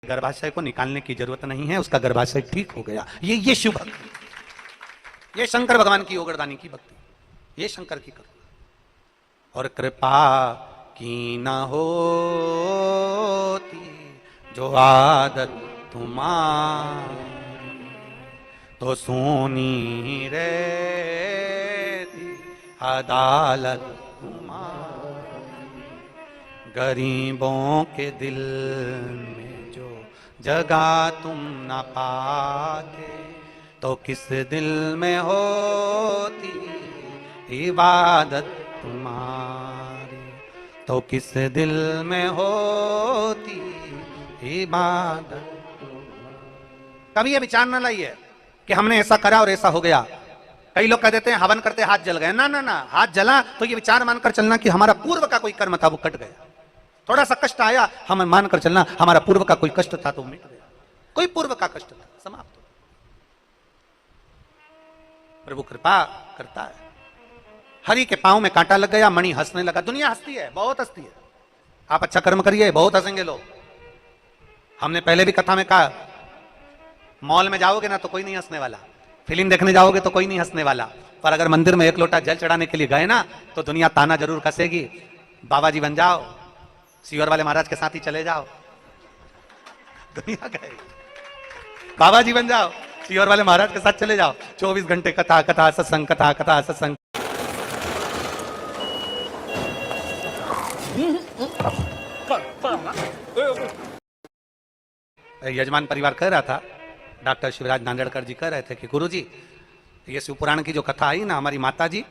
गर्भाशय को निकालने की जरूरत नहीं है, उसका गर्भाशय ठीक हो गया। ये शिव भक्ति, ये शंकर भगवान की ओगरदानी की भक्ति, ये शंकर की करुणा। और कृपा की न होती जो आदत तुम्हारी, तो सोनी रहती अदालत तुम्हारी। गरीबों के दिल में जो जगह तुम न पाते, तो किस दिल में होती इबादत तुम्हारी, तो किस दिल में होती इबादत। कभी ये विचार न लाइए कि हमने ऐसा करा और ऐसा हो गया। कई लोग कह देते हैं हवन करते हाथ जल गए। ना ना ना, हाथ जला तो ये विचार मानकर चलना कि हमारा पूर्व का कोई कर्म था वो कट गया। थोड़ा सा कष्ट आया, हम मानकर चलना हमारा पूर्व का कोई कष्ट था तो मिट गया। कोई पूर्व का कष्ट था, समाप्त। प्रभु कृपा करता है। हरि के पांव में कांटा लग गया, मणि हंसने लगा। दुनिया हंसती है, बहुत हंसती है। आप अच्छा कर्म करिए, बहुत हंसेंगे लोग। हमने पहले भी कथा में कहा, मॉल में जाओगे ना तो कोई नहीं हंसने वाला, फिल्म देखने जाओगे तो कोई नहीं हंसने वाला, पर अगर मंदिर में एक लोटा जल चढ़ाने के लिए गए ना तो दुनिया ताना जरूर कसेगी। बाबा जी बन जाओ, सीवर वाले महाराज के साथ ही चले जाओ, दुनिया कहे बाबा जी बन जाओ, सीवर वाले महाराज के साथ चले जाओ। 24 घंटे कथा कथा सत्संग, कथा कथा सत्संग। यजमान परिवार कह रहा था, डॉक्टर शिवराज नांदेड़कर जी कह रहे थे कि गुरुजी, ये शिव पुराण की जो कथा आई ना, हमारी माता जी,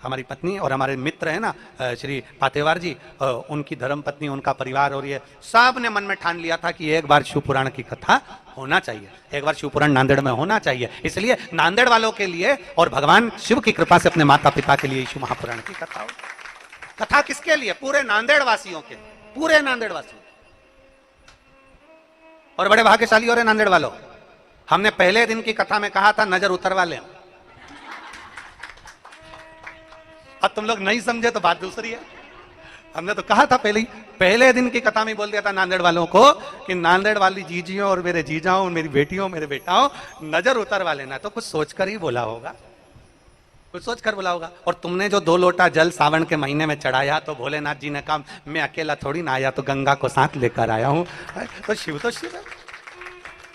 हमारी पत्नी और हमारे मित्र है ना श्री पातेवार जी, उनकी धर्म पत्नी, उनका परिवार और ये सब ने मन में ठान लिया था कि एक बार शिव पुराण की कथा होना चाहिए, एक बार शिव पुराण नांदेड़ में होना चाहिए। इसलिए नांदेड़ वालों के लिए और भगवान शिव की कृपा से अपने माता पिता के लिए शिव महापुराण की कथा हो। कथा किसके लिए? पूरे नांदेड़ वासियों के, पूरे नांदेड़ वासियों। और बड़े भाग्यशाली हो रहे नांदेड़ वालों, हमने पहले दिन की कथा में कहा था नजर उतरवा लें। अब तुम लोग नहीं समझे तो बात दूसरी है। हमने तो कहा था पहले दिन की कथा में बोल दिया था नांदेड़ वालों को कि नांदेड़ वाली जीजियों और मेरे जीजाओं, मेरी बेटियों, मेरे बेटाओं, नजर उतरवा लेना। तो कुछ सोचकर ही बोला होगा, कुछ सोचकर बोला होगा। और तुमने जो 2 लोटा जल सावन के महीने में चढ़ाया तो भोलेनाथ जी ने कहा मैं अकेला थोड़ी ना आया, तो गंगा को साथ लेकर आया हूं। तो शिव है।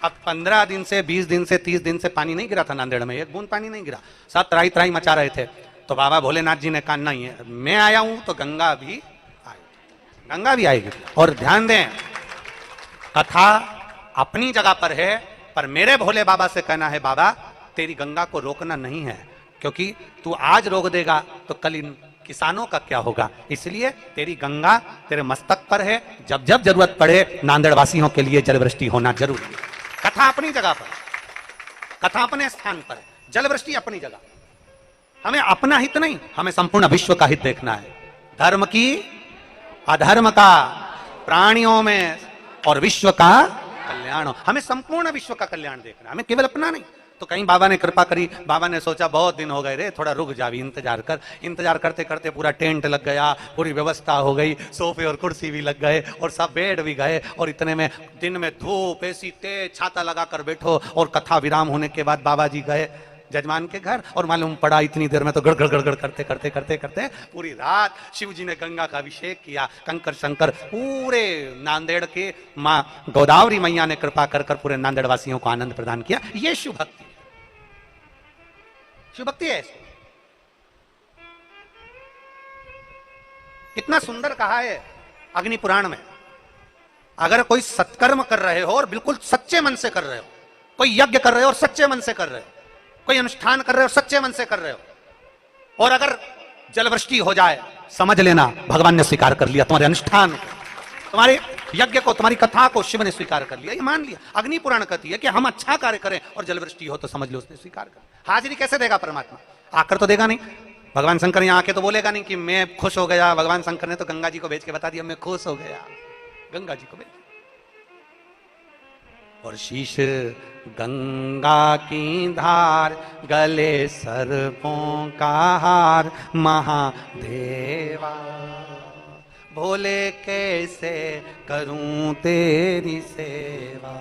अब 15 दिन से, 20 दिन से, 30 दिन से पानी नहीं गिरा था नांदेड़ में, एक बूंद पानी नहीं गिरा। सब त्राही त्राही मचा रहे थे। तो बाबा भोलेनाथ जी ने कहा नहीं है, मैं आया हूं तो गंगा भी आएगी, गंगा भी आएगी। और ध्यान दें, कथा अपनी जगह पर है, पर मेरे भोले बाबा से कहना है बाबा तेरी गंगा को रोकना नहीं है, क्योंकि तू आज रोक देगा तो कल इन किसानों का क्या होगा। इसलिए तेरी गंगा तेरे मस्तक पर है, जब जब जरूरत पड़े नांदेड़ वासियों के लिए जलवृष्टि होना जरूरी है। कथा अपनी जगह पर, कथा अपने स्थान पर, जलवृष्टि अपनी जगह। हमें अपना हित नहीं, हमें संपूर्ण विश्व का हित देखना है। धर्म की, अधर्म का, प्राणियों में और विश्व का कल्याण। हमें संपूर्ण विश्व का कल्याण देखना, हमें केवल अपना नहीं। तो कहीं बाबा ने कृपा करी, बाबा ने सोचा बहुत दिन हो गए रे, थोड़ा रुक जा, भी इंतजार कर। इंतजार करते करते पूरा टेंट लग गया, पूरी व्यवस्था हो गई, सोफे और कुर्सी भी लग गए और सब बेड भी गए। और इतने में दिन में धूप, ऐसी तेज, छाता लगा कर बैठो। और कथा विराम होने के बाद बाबा जी गए जजमान के घर, और मालूम पड़ा इतनी देर में तो गड़गड़ गड़गड़ करते करते करते करते पूरी रात शिव जी ने गंगा का अभिषेक किया। कंकर शंकर पूरे नांदेड़ के माँ गोदावरी मैया ने कृपा कर कर पूरे नांदेड़ वासियों को आनंद प्रदान किया। ये शिव भक्ति, शिव भक्ति है। कितना सुंदर कहा है अग्नि पुराण में, अगर कोई सत्कर्म कर रहे हो और बिल्कुल सच्चे मन से कर रहे हो, कोई यज्ञ कर रहे हो और सच्चे मन से कर रहे हो, कोई अनुष्ठान कर रहे हो सच्चे मन से कर रहे हो, और अगर जलवृष्टि हो जाए, समझ लेना भगवान ने स्वीकार कर लिया तुम्हारे अनुष्ठान को, तुम्हारे यज्ञ को, तुम्हारी कथा को शिव ने स्वीकार कर लिया। ये मान लिया। अग्नि पुराण कहती है कि हम अच्छा कार्य करें और जलवृष्टि हो तो समझ लो उसने स्वीकार कर। हाजिरी कैसे देगा परमात्मा? आकर तो देगा नहीं। भगवान शंकर यहाँ आके तो बोलेगा नहीं कि मैं खुश हो गया। भगवान शंकर ने तो गंगा जी को भेज के बता दिया मैं खुश हो गया, गंगा जी को भेज। और शीश गंगा की धार, गले सर्पों का हार, महादेवा भोले कैसे करूं तेरी सेवा,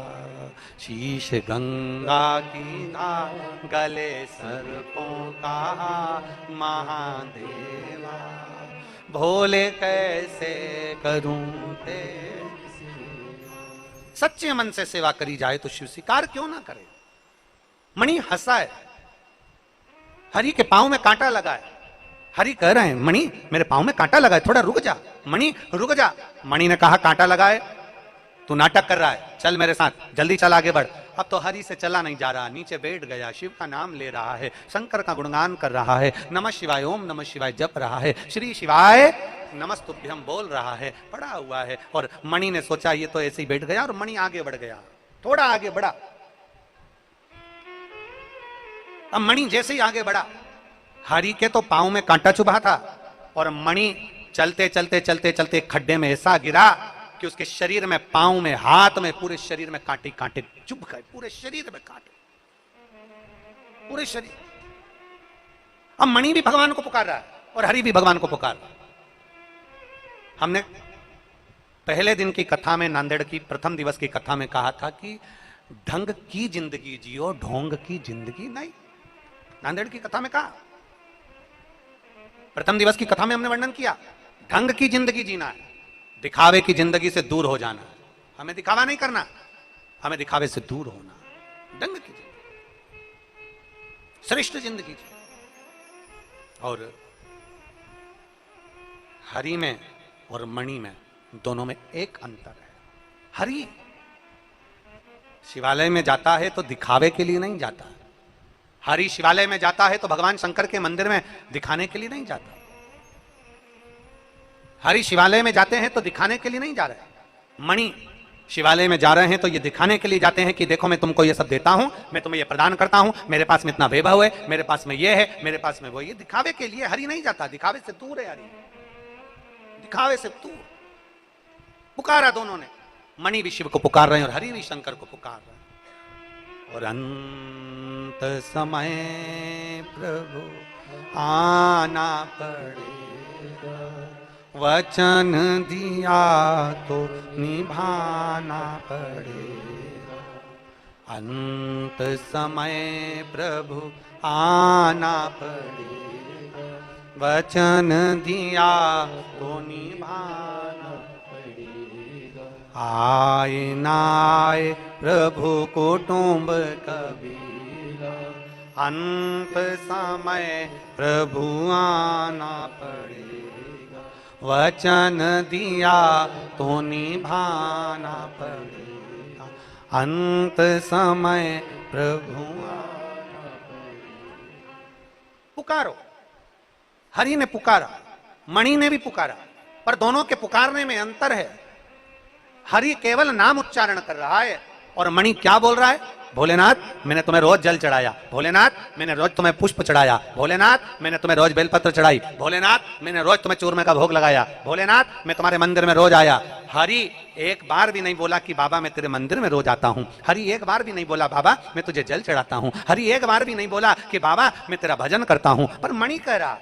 शीश गंगा की धार गले सर्पों का महादेवा, भोले कैसे करूं तेरी सेवा। सच्चे मन से सेवा करी जाए तो शिव स्वीकार क्यों ना करे। मणि हंसा है, हरि के पांव में कांटा लगा है। हरि कह रहे हैं मणि मेरे पांव में कांटा लगा है, थोड़ा रुक जा। मणि रुक जा। मणि ने कहा कांटा लगा है, तू नाटक कर रहा है, चल मेरे साथ, जल्दी चल आगे बढ़। अब तो हरि से चला नहीं जा रहा, नीचे बैठ गया, शिव का नाम ले रहा है, शंकर का गुणगान कर रहा है, नमः शिवाय ओम नमः शिवाय जप रहा है, श्री शिवाय नमस्तुभ्यम बोल रहा है, पड़ा हुआ है। और मणि ने सोचा ये तो ऐसे ही बैठ गया, और मणि आगे बढ़ गया, थोड़ा आगे बढ़ा। अब मणि जैसे ही आगे बढ़ा, हरि के तो पांव में कांटा चुभा था, और मणि चलते चलते चलते चलते खड्डे में ऐसा गिरा कि उसके शरीर में, पांव में, हाथ में, पूरे शरीर में कांटे कांटे चुभ गए, पूरे शरीर में कांटे, पूरे शरीर। अब मणि भी भगवान को पुकार रहा है और हरि भी भगवान को पुकार रहा है। हमने पहले दिन की कथा में, नांदेड़ की प्रथम दिवस की कथा में कहा था कि ढंग की जिंदगी जियो, ढोंग की जिंदगी नहीं। नांदेड़ की कथा में कहा, प्रथम दिवस की कथा में हमने वर्णन किया, ढंग की जिंदगी जीना है, दिखावे की जिंदगी से दूर हो जाना। हमें दिखावा नहीं करना, हमें दिखावे से दूर होना, ढंग की जिंदगी, श्रेष्ठ जिंदगी जी। और हरि में और मणि में, दोनों में एक अंतर है। हरि शिवालय में जाता है तो दिखावे के लिए नहीं जाता। हरि शिवालय में जाता है तो भगवान शंकर के मंदिर में दिखाने के लिए नहीं जाता। हरि शिवालय में जाते हैं तो दिखाने के लिए नहीं जा रहे। मणि शिवालय में जा रहे हैं तो ये दिखाने के लिए जाते हैं कि देखो मैं तुमको ये सब देता हूं, मैं तुम्हें ये प्रदान करता हूं, मेरे पास में इतना वैभव है, मेरे पास में ये है, मेरे पास में वो। ये दिखावे के लिए हरि नहीं जाता, दिखावे से दूर है हरि, दिखावे से दूर। पुकारा दोनों ने, मणि भी शिव को पुकार रहे हैं और हरि भी शंकर को पुकार रहे हैं। और अंत समय प्रभु आना पड़ेगा, वचन दिया तो निभाना पड़ेगा। अंत समय प्रभु आना पड़ेगा, वचन दिया तो निभाना पड़ेगा। आए ना आए प्रभु कुटुंब कबीरा, अंत समय प्रभु आना पड़ेगा, वचन दिया तो निभाना पड़ेगा। अंत समय प्रभु आना पड़ेगा। पुकारो। हरि ने पुकारा, मणि ने भी पुकारा, पर दोनों के पुकारने में अंतर है। हरि केवल नाम उच्चारण कर रहा है और मणि क्या बोल रहा है? भोलेनाथ मैंने तुम्हें रोज जल चढ़ाया, भोलेनाथ मैंने रोज तुम्हें पुष्प चढ़ाया, भोलेनाथ मैंने तुम्हें रोज बेलपत्र चढ़ाई, भोलेनाथ मैंने रोज तुम्हें चूरमे का भोग लगाया, भोलेनाथ मैं तुम्हारे मंदिर में रोज आया। हरि एक बार भी नहीं बोला कि बाबा मैं तेरे मंदिर में रोज आता हूं। हरि एक बार भी नहीं बोला बाबा मैं तुझे जल चढ़ाता हूं। हरि एक बार भी नहीं बोला कि बाबा मैं तेरा भजन करता हूं। पर मणि कह रहा,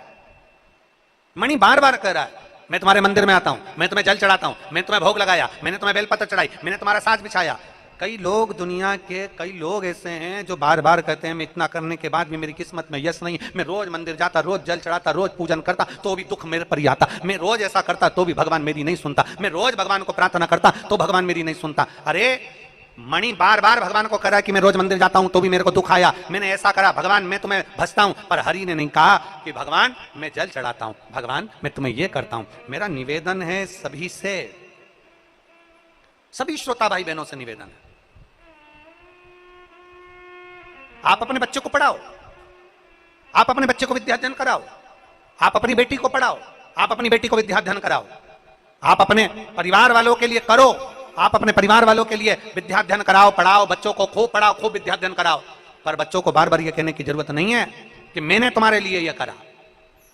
मणि बार बार कह रहा है मैं तुम्हारे मंदिर में आता हूं, मैं तुम्हें जल चढ़ाता हूं, मैंने तुम्हें भोग लगाया, मैंने तुम्हें बेलपत्र चढ़ाई, मैंने तुम्हारा साज बिछाया। कई लोग, दुनिया के कई लोग ऐसे हैं जो बार बार कहते हैं मैं इतना करने के बाद भी मेरी किस्मत में यश नहीं, मैं रोज मंदिर जाता, रोज जल चढ़ाता, रोज पूजन करता तो भी दुख मेरे पर ही आता, मैं रोज ऐसा करता तो भी भगवान मेरी नहीं सुनता, मैं रोज भगवान को प्रार्थना करता तो भगवान मेरी नहीं सुनता। अरे मणि बार बार भगवान को कह रहा है कि मैं रोज मंदिर जाता हूं तो भी मेरे को दुख आया, मैंने ऐसा करा, भगवान मैं तुम्हें भजता हूं। पर हरि ने नहीं कहा कि भगवान मैं जल चढ़ाता हूं, भगवान मैं तुम्हें ये करता हूं। मेरा निवेदन है सभी से, सभी श्रोता भाई बहनों से निवेदन है, आप अपने बच्चे को पढ़ाओ, आप अपने बच्चे को विद्याध्ययन कराओ, आप अपनी बेटी को पढ़ाओ, आप अपनी बेटी को विद्याध्ययन कराओ, आप अपने परिवार वालों के लिए करो, आप अपने परिवार वालों के लिए विद्याध्ययन कराओ, पढ़ाओ, बच्चों को खूब पढ़ाओ, खूब विद्याध्ययन कराओ। पर बच्चों को बार बार ये कहने की जरूरत नहीं है कि मैंने तुम्हारे लिए ये करा,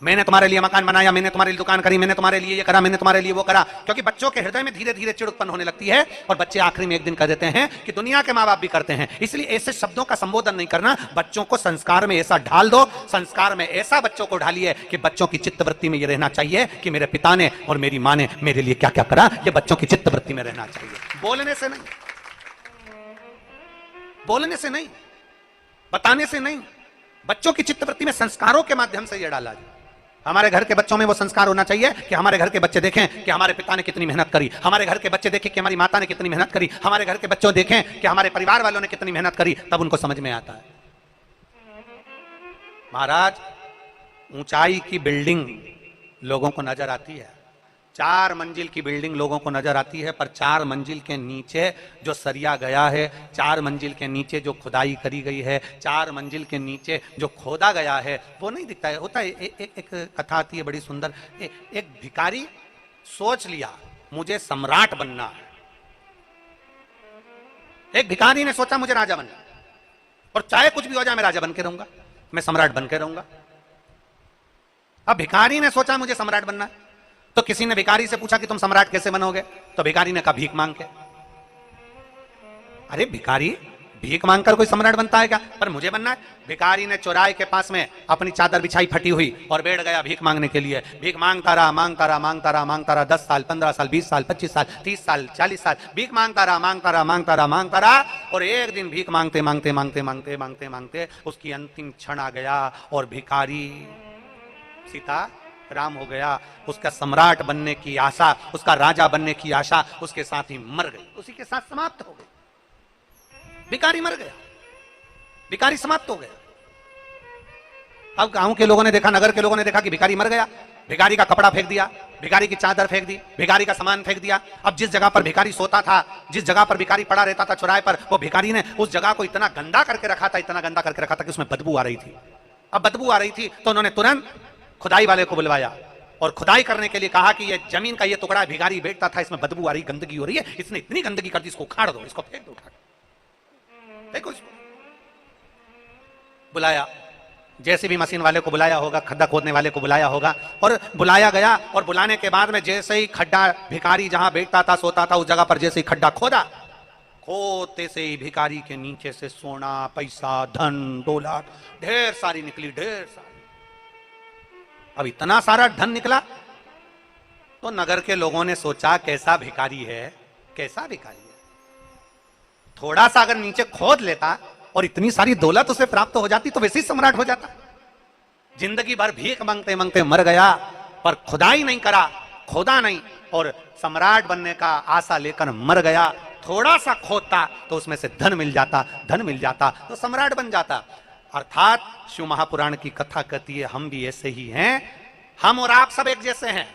मैंने तुम्हारे लिए मकान बनाया, मैंने तुम्हारे लिए दुकान करी, मैंने तुम्हारे लिए ये करा, मैंने तुम्हारे लिए वो करा। क्योंकि बच्चों के हृदय में धीरे धीरे चिड़ उत्पन्न होने लगती है और बच्चे आखिरी में एक दिन कह देते हैं कि दुनिया के माँ बाप भी करते हैं। इसलिए ऐसे शब्दों का संबोधन नहीं करना, बच्चों को संस्कार में ऐसा ढाल दो, संस्कार में ऐसा बच्चों को ढालिए कि बच्चों की चित्तवृत्ति में यह रहना चाहिए कि मेरे पिता ने और मेरी माँ ने मेरे लिए क्या क्या करा। यह बच्चों की चित्तवृत्ति में रहना चाहिए, बोलने से नहीं, बोलने से नहीं, बताने से नहीं, बच्चों की चित्तवृत्ति में संस्कारों के माध्यम से यह डाला जाए। हमारे घर के बच्चों में वो संस्कार होना चाहिए कि हमारे घर के बच्चे देखें कि हमारे पिता ने कितनी मेहनत करी, हमारे घर के बच्चे देखें कि हमारी माता ने कितनी मेहनत करी, हमारे घर के बच्चों देखें कि हमारे परिवार वालों ने कितनी मेहनत करी, तब उनको समझ में आता है। महाराज, ऊंचाई की बिल्डिंग लोगों को नजर आती है, 4 मंजिल की बिल्डिंग लोगों को नजर आती है, पर 4 मंजिल के नीचे जो सरिया गया है, 4 मंजिल के नीचे जो खुदाई करी गई है, 4 मंजिल के नीचे जो खोदा गया है, वो नहीं दिखता है। होता है एक कथा आती है बड़ी सुंदर। एक भिखारी सोच लिया मुझे सम्राट बनना है। एक भिखारी ने सोचा मुझे राजा बनना, और चाहे कुछ भी हो जाए मैं राजा बन के रहूंगा, मैं सम्राट बन के रहूंगा। अब भिखारी ने सोचा मुझे सम्राट बनना है, तो किसी ने भिखारी से पूछा कि तुम सम्राट कैसे बनोगे? तो भिखारी ने कहा भीख मांग के। अरे भिखारी, भीख मांगकर कोई सम्राट बनता है क्या? पर मुझे बनना है। भिखारी ने चौराहे के पास में अपनी चादर बिछाई फटी हुई और बैठ गया भीख मांगने के लिए। भीख मांगता रहा, मांगता रहा, मांगता रहा, मांगता रहा, 10 साल, 15 साल, 20 साल, 25 साल, 30 साल, 40 साल भीख मांगता रहा, मांगता रहा, मांगता रहा, मांगता रहा। और एक दिन भीख मांगते मांगते मांगते मांगते मांगते मांगते उसकी अंतिम क्षण आ गया और भिखारी सीता राम हो गया। उसका सम्राट बनने की आशा, उसका राजा बनने की आशा उसके साथ ही मर गई, उसी के साथ समाप्त हो गई। भिखारी मर गया, भिखारी समाप्त हो गया। अब गांव के लोगों ने देखा, नगर के लोगों ने देखा कि भिखारी मर गया। भिखारी का कपड़ा फेंक दिया, भिखारी की चादर फेंक दी, भिखारी का सामान फेंक दिया। अब जिस जगह पर भिखारी सोता था, जिस जगह पर भिखारी पड़ा रहता था चौराहे पर, वो भिखारी ने उस जगह को इतना गंदा करके रखा था, इतना गंदा करके रखा था कि उसमें बदबू आ रही थी। अब बदबू आ रही थी तो उन्होंने तुरंत खुदाई वाले को बुलवाया और खुदाई करने के लिए कहा कि ये जमीन का ये टुकड़ा भिखारी बैठता था, इसमें बदबू आ रही, गंदगी हो रही है, इसने इतनी गंदगी कर दी, इसको उखाड़ दो, इसको फेंक दो, देखो इसको। बुलाया, जैसे भी मशीन वाले को बुलाया होगा, खड्डा खोदने वाले को बुलाया होगा, और बुलाया गया। और बुलाने के बाद में जैसे ही खड्डा, भिखारी जहां बैठता था, सोता था, उस जगह पर जैसे ही खड्डा खोदा, खोदते से ही भिखारी के नीचे से सोना, पैसा, धन, दौलत ढेर सारी निकली, ढेर सारी। अब इतना सारा धन निकला तो नगर के लोगों ने सोचा कैसा भिखारी है, कैसा भिखारी है। थोड़ा सा अगर नीचे खोद लेता और इतनी सारी दौलत उसे प्राप्त हो जाती तो वैसे ही सम्राट हो जाता। जिंदगी भर भीख मांगते मांगते मर गया, पर खुदाई नहीं करा, खोदा नहीं, और सम्राट बनने का आशा लेकर मर गया। थोड़ा सा खोदता तो उसमें से धन मिल जाता, धन मिल जाता तो सम्राट बन जाता। अर्थात शिव महापुराण की कथा कहती है हम भी ऐसे ही हैं, हम और आप सब एक जैसे हैं।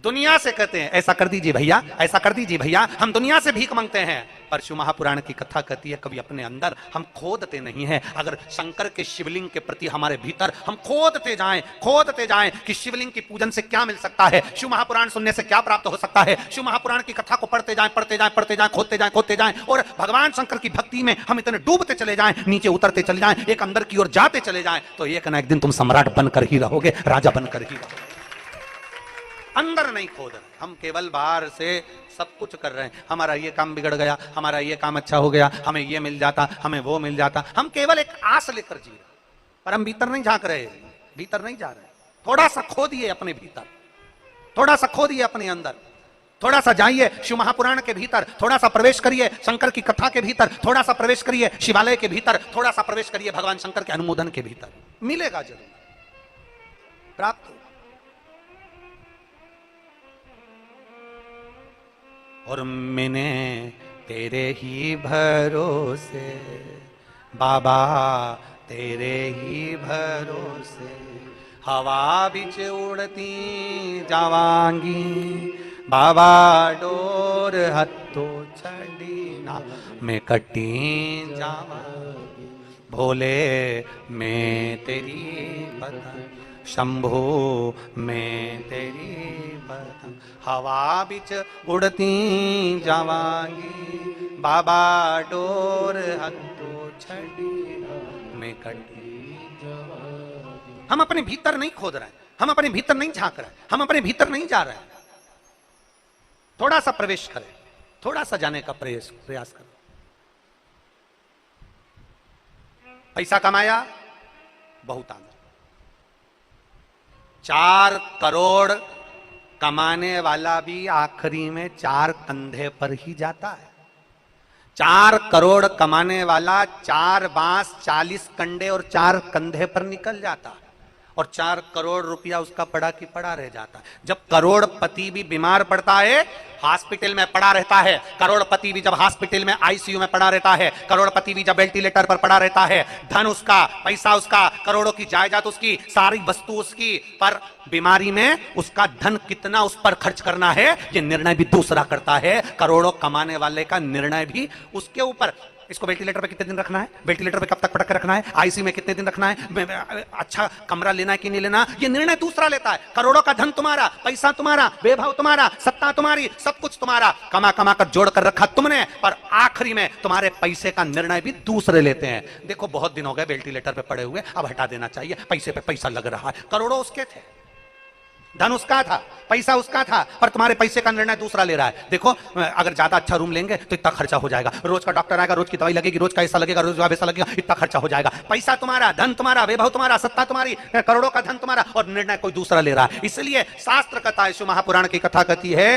दुनिया से कहते हैं ऐसा कर दीजिए भैया, ऐसा कर दीजिए भैया, हम दुनिया से भीख मांगते हैं, पर शिव महापुराण की कथा कहती है कभी अपने अंदर हम खोदते नहीं हैं। अगर शंकर के शिवलिंग के प्रति हमारे भीतर हम खोदते जाएं कि शिवलिंग की पूजन से क्या मिल सकता है, शिव महापुराण सुनने से क्या प्राप्त हो सकता है, शिव महापुराण की कथा को पढ़ते जाएं, खोदते जाएं, और भगवान शंकर की भक्ति में हम इतने डूबते चले जाएं, नीचे उतरते चले जाएं, एक अंदर की ओर जाते चले जाएं, तो एक ना एक दिन तुम सम्राट बनकर ही रहोगे, राजा बनकर ही रहोगे। अंदर नहीं खोद रहे, हम केवल बाहर से सब कुछ कर रहे हैं। हमारा ये काम बिगड़ गया, हमारा ये काम अच्छा हो गया, हमें ये मिल जाता, हमें वो मिल जाता। हम केवल एक आस लेकर जी रहे, पर हम भीतर नहीं झांक रहे, भीतर नहीं जा रहे। थोड़ा सा खोदिए अपने भीतर, थोड़ा सा खोदिए अपने अंदर, थोड़ा सा जाइए शिव महापुराण के भीतर, थोड़ा सा प्रवेश करिए शंकर की कथा के भीतर, थोड़ा सा प्रवेश करिए शिवालय के भीतर, थोड़ा सा प्रवेश करिए भगवान शंकर के अनुमोदन के भीतर, मिलेगा जरूर, प्राप्त हो। और मैंने तेरे ही भरोसे बाबा, तेरे ही भरोसे हवा बिच उड़ती जावांगी बाबा, डोर हथो छड़ी ना मैं कटी जावांगी, भोले मैं तेरी पतंग, शंभो मैं तेरी पतंग, हवा बिच उड़ती जावांगी बाबा, डोर हथो छड़ी मैं कटी जावांगी। हम अपने भीतर नहीं खोद रहे हैं, हम अपने भीतर नहीं झांक रहे हैं, हम अपने भीतर नहीं जा रहे हैं। थोड़ा सा प्रवेश करें, थोड़ा सा जाने का प्रयास करें। पैसा कमाया, बहुत आनंद। 4 करोड़ कमाने वाला भी आखिरी में 4 कंधे पर ही जाता है। 4 करोड़ कमाने वाला 4 बांस 40 कंडे और 4 कंधे पर निकल जाता है, और 4 करोड़ रुपया उसका पड़ा की पड़ा रह जाता है। जब करोड़पति भी बीमार पड़ता है, हॉस्पिटल में पड़ा रहता है, करोड़पति भी जब हॉस्पिटल में आईसीयू में पड़ा रहता है, करोड़पति भी जब वेंटिलेटर पर पड़ा रहता है, धन उसका, पैसा उसका, करोड़ों की जायदाद उसकी, सारी वस्तु उसकी, पर बीमारी में उसका धन कितना उस पर खर्च करना है ये निर्णय भी दूसरा करता है। करोड़ों कमाने वाले का निर्णय भी उसके ऊपर, इसको वेंटिलेटर पे कितने दिन रखना है, वेंटिलेटर पे कब तक पटक के रखना है, आईसीयू में कितने दिन रखना है, अच्छा कमरा लेना है कि नहीं लेना, ये निर्णय दूसरा लेता है। करोड़ों का धन तुम्हारा, पैसा तुम्हारा, वैभव तुम्हारा, सत्ता तुम्हारी, सब कुछ तुम्हारा, कमा कमा कर जोड़ कर रखा तुमने, पर आखिरी में तुम्हारे पैसे का निर्णय भी दूसरे लेते हैं। देखो बहुत दिन हो गए वेंटिलेटर पे पड़े हुए, अब हटा देना चाहिए, पैसे पे पैसा लग रहा है। करोड़ों उसके थे, धन उसका था, पैसा उसका था, पर तुम्हारे पैसे का निर्णय दूसरा ले रहा है। देखो अगर ज्यादा अच्छा रूम लेंगे तो इतना खर्चा हो जाएगा, रोज का डॉक्टर आएगा, रोज की दवाई लगेगी, रोज का ऐसा लगेगा, रोज वैसा लगेगा, इतना खर्चा हो जाएगा। पैसा तुम्हारा, धन तुम्हारा, वैभव तुम्हारा, सत्ता तुम्हारी, करोड़ों का धन तुम्हारा, और निर्णय कोई दूसरा ले रहा है। इसलिए शास्त्र कथा, शिव महापुराण की कथा कहती है,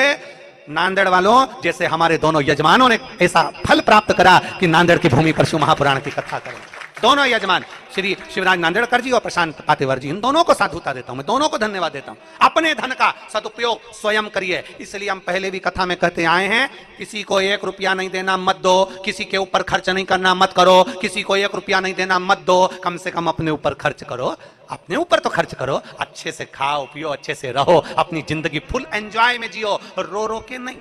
नांदेड़ वालों जैसे हमारे दोनों यजमानों ने ऐसा फल प्राप्त करा कि नांदेड़ की भूमि पर शिव महापुराण की कथा करें। दोनों यजमान श्री शिवराज नांदेड़कर जी और प्रशांत पातेवर जी, इन दोनों को साधुता देता हूं, मैं दोनों को धन्यवाद देता हूं। अपने धन का सदुपयोग स्वयं करिए। इसलिए हम पहले भी कथा में कहते आए हैं, किसी को 1 रुपया नहीं देना मत दो, किसी के ऊपर खर्च नहीं करना मत करो, किसी को 1 रुपया नहीं देना मत दो, कम से कम अपने ऊपर खर्च करो। अपने ऊपर तो खर्च करो, अच्छे से खाओ पियो, अच्छे से रहो, अपनी जिंदगी फुल एंजॉय में जियो, रो रो के नहीं,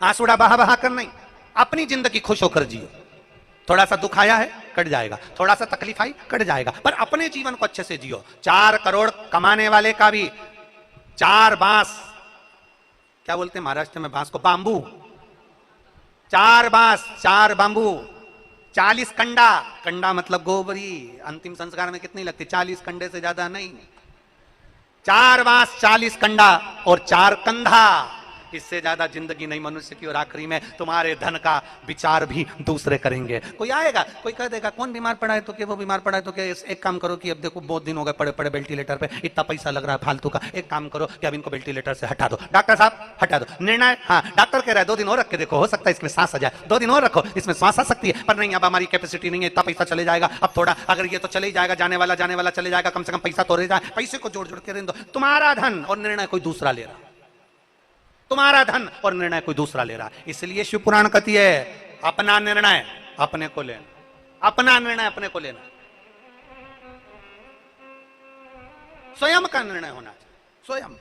आंसुड़ा बहा बहा कर नहीं, अपनी जिंदगी खुश होकर जियो। थोड़ा सा दुख आया है, कट जाएगा, थोड़ा सा तकलीफ आई, कट जाएगा, पर अपने जीवन को अच्छे से जियो। 4 करोड़ कमाने वाले का भी 4 बांस, क्या बोलते हैं महाराष्ट्र में बांस को, बांबू, 4 बांस 4 बांबू, 40 कंडा, कंडा मतलब गोबरी, अंतिम संस्कार में कितनी लगती, 40 कंडे से ज्यादा नहीं, 4 बांस 40 कंडा और 4 कंधा, इससे ज्यादा जिंदगी नहीं मनुष्य की। और आखिरी में तुम्हारे धन का विचार भी दूसरे करेंगे। कोई आएगा, कोई कह देगा कौन बीमार पड़ा है तो कि वो बीमार पड़ा है तो कि एक काम करो कि अब देखो बहुत दिन हो गए पड़े पड़े वेंटिलेटर पे, इतना पैसा लग रहा है फालतू का, एक काम करो कि अब इनको वेंटिलेटर से हटा दो, डॉक्टर साहब हटा दो। निर्णय, हाँ डॉक्टर कह रहा है 2 दिन और रख के देखो, हो सकता है इसमें सांस आ जाए, 2 दिन और रखो, इसमें सांस आ सकती है, पर नहीं अब हमारी कैपेसिटी नहीं है, इतना पैसा चले जाएगा, अब थोड़ा अगर ये तो चले ही जाएगा, जाने वाला चले जाएगा, कम से कम पैसा तो रह जाए, पैसे को जोड़ जोड़ के दो। तुम्हारा धन और निर्णय कोई दूसरा ले रहा, तुम्हारा धन और निर्णय कोई दूसरा ले रहा। इसलिए शिव पुराण कहती है, अपना निर्णय अपने को लेना, अपना निर्णय अपने को लेना, स्वयं का निर्णय होना चाहिए, स्वयं।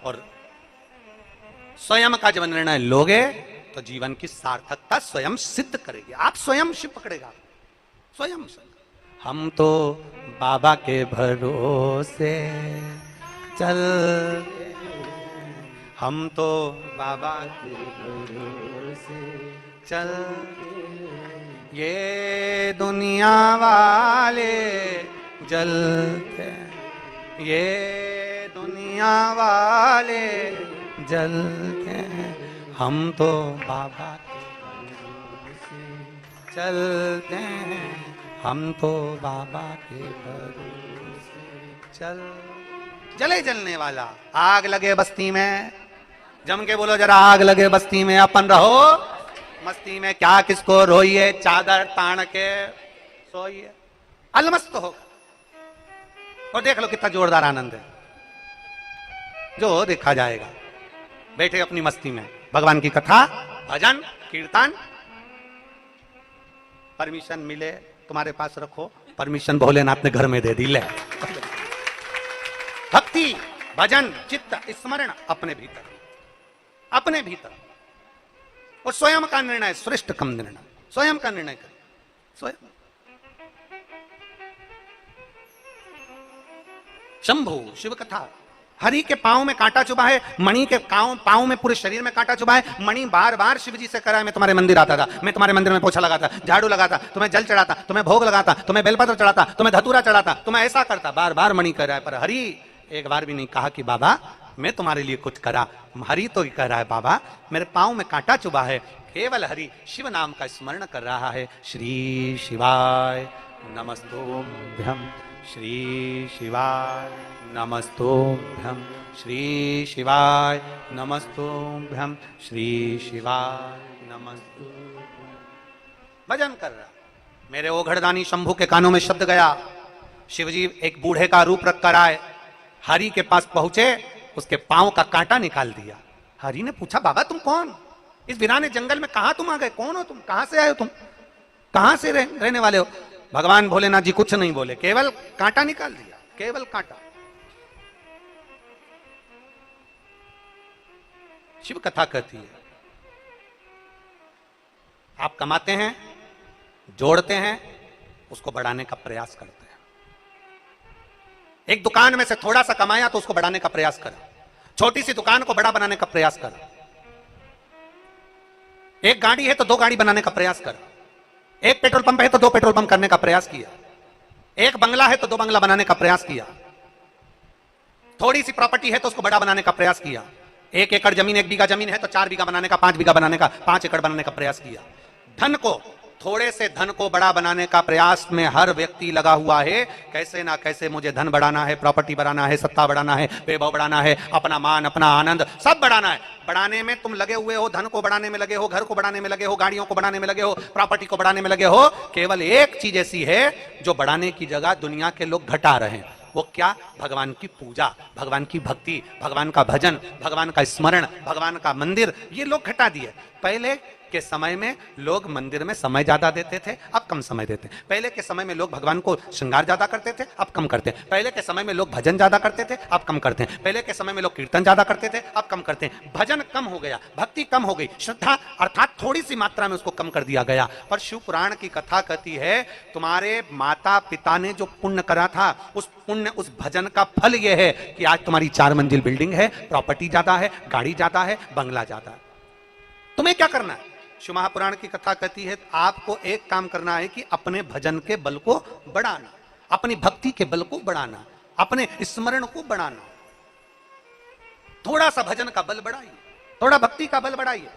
और स्वयं का जब निर्णय लोगे तो जीवन की सार्थकता स्वयं सिद्ध करेगी। आप स्वयं शिव पकड़ेगा, स्वयं। हम तो बाबा के भरोसे चल, हम तो बाबा के भरोसे चल, ये दुनिया वाले जलते, ये दुनिया वाले जलते, हम तो बाबा के भरोसे चलते हैं, हम तो बाबा के भरोसे चल। जले जलने वाला, आग लगे बस्ती में, जम के बोलो जरा, आग लगे बस्ती में, अपन रहो मस्ती में, क्या किसको रोइए, चादर तान के सोइए, अलमस्त हो। और देख लो कितना जोरदार आनंद है, जो देखा जाएगा। बैठे अपनी मस्ती में, भगवान की कथा, भजन, कीर्तन, परमिशन मिले तुम्हारे पास रखो, परमिशन भोलेनाथ ने घर में दे दी, ले भक्ति, भजन, चित्त, स्मरण अपने भीतर, अपने भीतर। और स्वयं का निर्णय, श्रेष्ठ कम निर्णय, स्वयं का निर्णय करें, स्वयं। शंभु शिव कथा हरि के पांव में कांटा चुभा है, मणि के पांव में पूरे शरीर में कांटा चुभा है। मणि बार बार शिव जी से करा है, मैं तुम्हारे मंदिर आता था, मैं तुम्हारे मंदिर में पोछा लगाता, झाड़ू लगाता, तुम्हें जल चढ़ाता, तुम्हें भोग लगाता, तुम्हें बेलपत्र चढ़ाता, तुम्हें धतूरा चढ़ाता, तुम्हें ऐसा करता। बार बार मणि कर रहा है, पर हरि एक बार भी नहीं कहा कि बाबा मैं तुम्हारे लिए कुछ करा। हरि तो कह रहा है बाबा मेरे पांव में कांटा चुभा है। केवल हरि शिव नाम का स्मरण कर रहा है। श्री शिवाय नमस्तुभ्यं, श्री शिवाय नमस्तुभ्यं, श्री शिवाय नमस्तुभ्यं, श्री शिवाय नमस्तुभ्यं। भजन कर रहा। मेरे ओघड़दानी शंभू के कानों में शब्द गया। शिवजी एक बूढ़े का रूप रख कर आए, हरि के पास पहुंचे, उसके पांव का कांटा निकाल दिया। हरि ने पूछा बाबा तुम कौन? इस वीराने जंगल में कहां तुम आ गए? कौन हो तुम? कहां से आए हो तुम? कहां से रहने वाले हो? भगवान भोलेनाथ जी कुछ नहीं बोले, केवल कांटा निकाल दिया, केवल कांटा। शिव कथा कहती है आप कमाते हैं, जोड़ते हैं, उसको बढ़ाने का प्रयास करते हैं। एक दुकान में से थोड़ा सा कमाया तो उसको बढ़ाने का प्रयास करा, छोटी सी दुकान को बड़ा बनाने का प्रयास करा। एक गाड़ी है तो 2 गाड़ी बनाने का प्रयास करा, एक पेट्रोल पंप है तो 2 पेट्रोल पंप करने का प्रयास किया, एक बंगला है तो 2 बंगला बनाने का प्रयास किया, थोड़ी सी प्रॉपर्टी है तो उसको बड़ा बनाने का प्रयास किया, 1 एकड़ जमीन 1 बीघा जमीन है तो 4 बीघा बनाने का, 5 बीघा बनाने का, 5 एकड़ बनाने का प्रयास किया। धन को, थोड़े से धन को बड़ा बनाने का प्रयास में हर व्यक्ति लगा हुआ है। कैसे ना कैसे मुझे धन बढ़ाना है, प्रॉपर्टी बढ़ाना है, सत्ता बढ़ाना है, वैभव बढ़ाना है, अपना मान, अपना आनंद सब बढ़ाना है। बढ़ाने में तुम लगे हुए हो, धन को बढ़ाने में लगे हो, घर को बढ़ाने में लगे हो, गाड़ियों को बढ़ाने में लगे हो, प्रॉपर्टी को बढ़ाने में लगे हो। केवल एक चीज ऐसी है जो बढ़ाने की जगह दुनिया के लोग घटा रहे हैं। वो क्या? भगवान की पूजा, भगवान की भक्ति, भगवान का भजन, भगवान का स्मरण, भगवान का मंदिर, ये लोग घटा दिए। पहले के समय में लोग मंदिर में समय ज्यादा देते थे, अब कम समय देते हैं। पहले के समय में लोग भगवान को श्रृंगार ज्यादा करते थे, अब कम करते हैं। पहले के समय में लोग भजन ज्यादा करते थे, अब कम करते हैं। पहले के समय में लोग कीर्तन ज्यादा करते थे, अब कम करते हैं। भजन कम हो गया, भक्ति कम हो गई, श्रद्धा अर्थात थोड़ी सी मात्रा में उसको कम कर दिया गया। पर शिव पुराण की कथा कहती है तुम्हारे माता पिता ने जो पुण्य करा था, उस पुण्य, उस भजन का फल यह है कि आज तुम्हारी 4 मंजिल बिल्डिंग है, प्रॉपर्टी ज्यादा है, गाड़ी ज्यादा है, बंगला ज्यादा है। तुम्हें क्या करना है? शिव महापुराण की कथा कहती है आपको एक काम करना है कि अपने भजन के बल को बढ़ाना, अपनी भक्ति के बल को बढ़ाना, अपने स्मरण को बढ़ाना। थोड़ा सा भजन का बल बढ़ाइए, थोड़ा भक्ति का बल बढ़ाइए।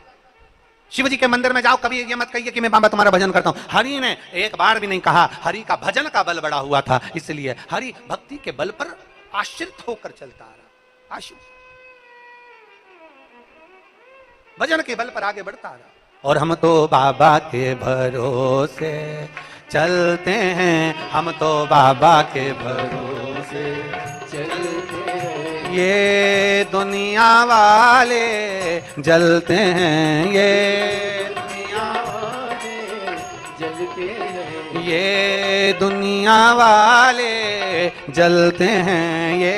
शिव जी के मंदिर में जाओ, कभी ये मत कहिए कि मैं बाबा तुम्हारा भजन करता हूं। हरि ने एक बार भी नहीं कहा, हरि का भजन का बल बढ़ा हुआ था, इसलिए हरि भक्ति के बल पर आश्रित होकर चलता रहा, आश्रित भजन के बल पर आगे बढ़ता रहा। और हम तो बाबा के भरोसे चलते हैं, हम तो बाबा के भरोसे चलते हैं। ये दुनिया वाले जलते हैं, ये दुनिया वाले जलते हैं, ये दुनिया वाले जलते हैं, ये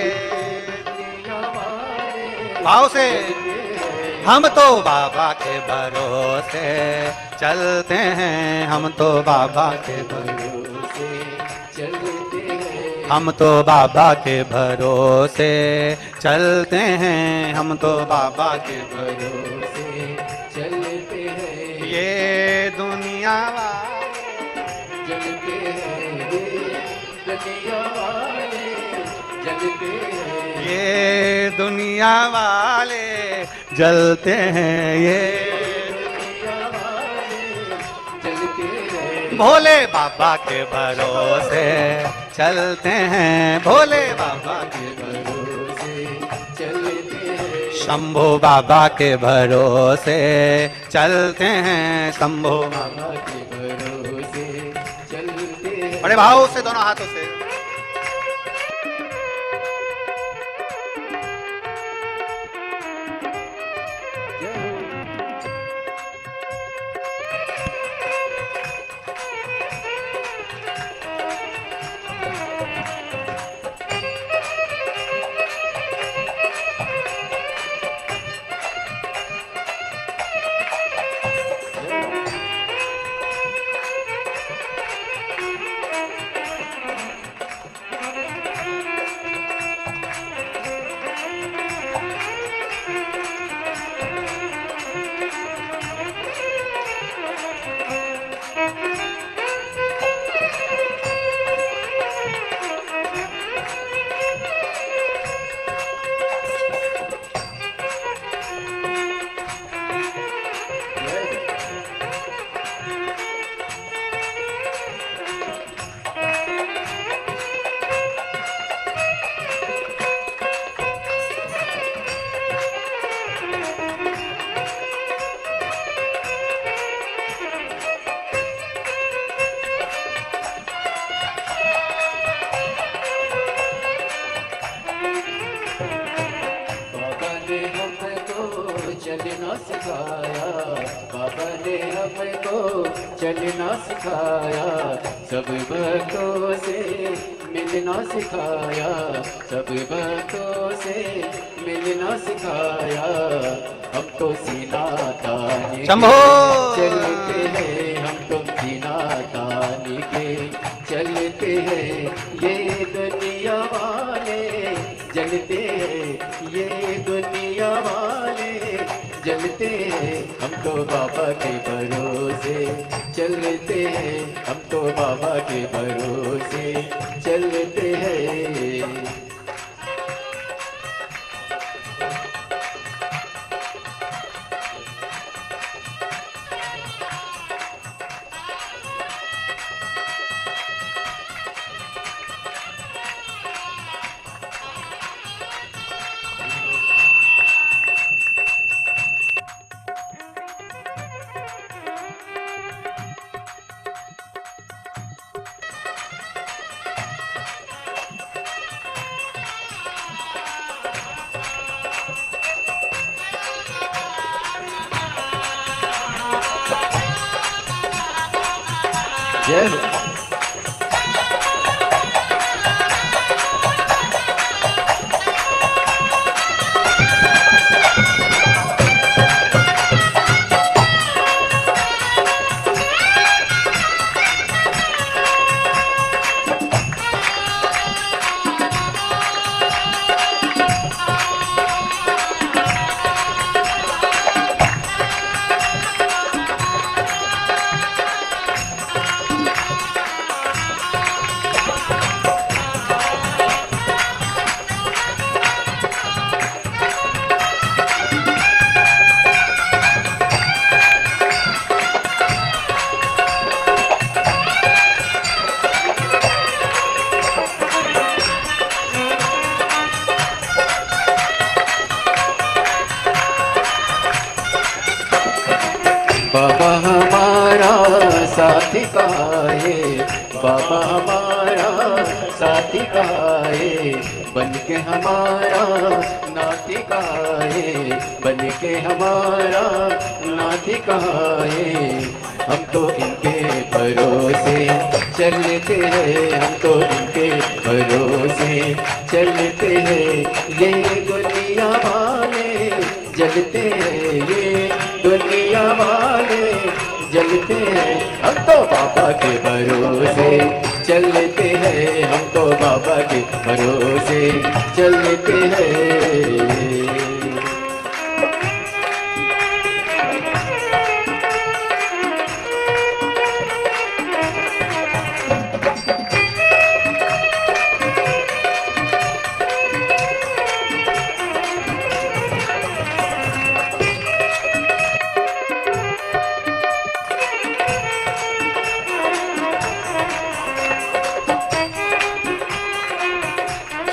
दुनिया वाले। भाव से हम तो बाबा के भरोसे चलते हैं, हम तो बाबा के भरोसे चलते हैं, हम तो बाबा के भरोसे चलते हैं, हम तो बाबा के भरोसे चलते हैं। ये दुनिया वाले जलते हैं, दुनिया वाले जलते हैं, ये दुनिया वाले जलते हैं, ये दुनिया वाले जलते हैं। भोले बाबा के भरोसे चलते हैं, भोले बाबा के भरोसे चलते हैं, शंभो बाबा के भरोसे चलते हैं, शंभो बाबा के भरोसे चलते हैं। बड़े भाव से दोनों हाथों से चलना सिखाया, बाबा ने हमको चलना सिखाया, सब भक्तों से मिलना सिखाया, सब भक्तों से मिलना सिखाया। हम तो सीना ताने शंभो चलते हैं, हम तो सीना ताने के चलते हैं, ये दुनिया वाले जलते हैं, ये दुनिया वाले जलते हैं। हम तो बाबा के भरोसे चलते हैं, हम तो बाबा के भरोसे चलते हैं। जय हो। बाबा हमारा साथी कहाँ है, बाबा हमारा साथी कहाँ है, बन के हमारा नाती कहाँ है, बन के हमारा नाती कहाँ है। हम तो इनके भरोसे चलते हैं, हम तो इनके भरोसे चलते हैं, ये दुनिया वाले जलते हैं, ये दुनिया वाले जलते हैं। हम तो बाबा के भरोसे चलते हैं, हम तो बाबा के भरोसे चलते हैं।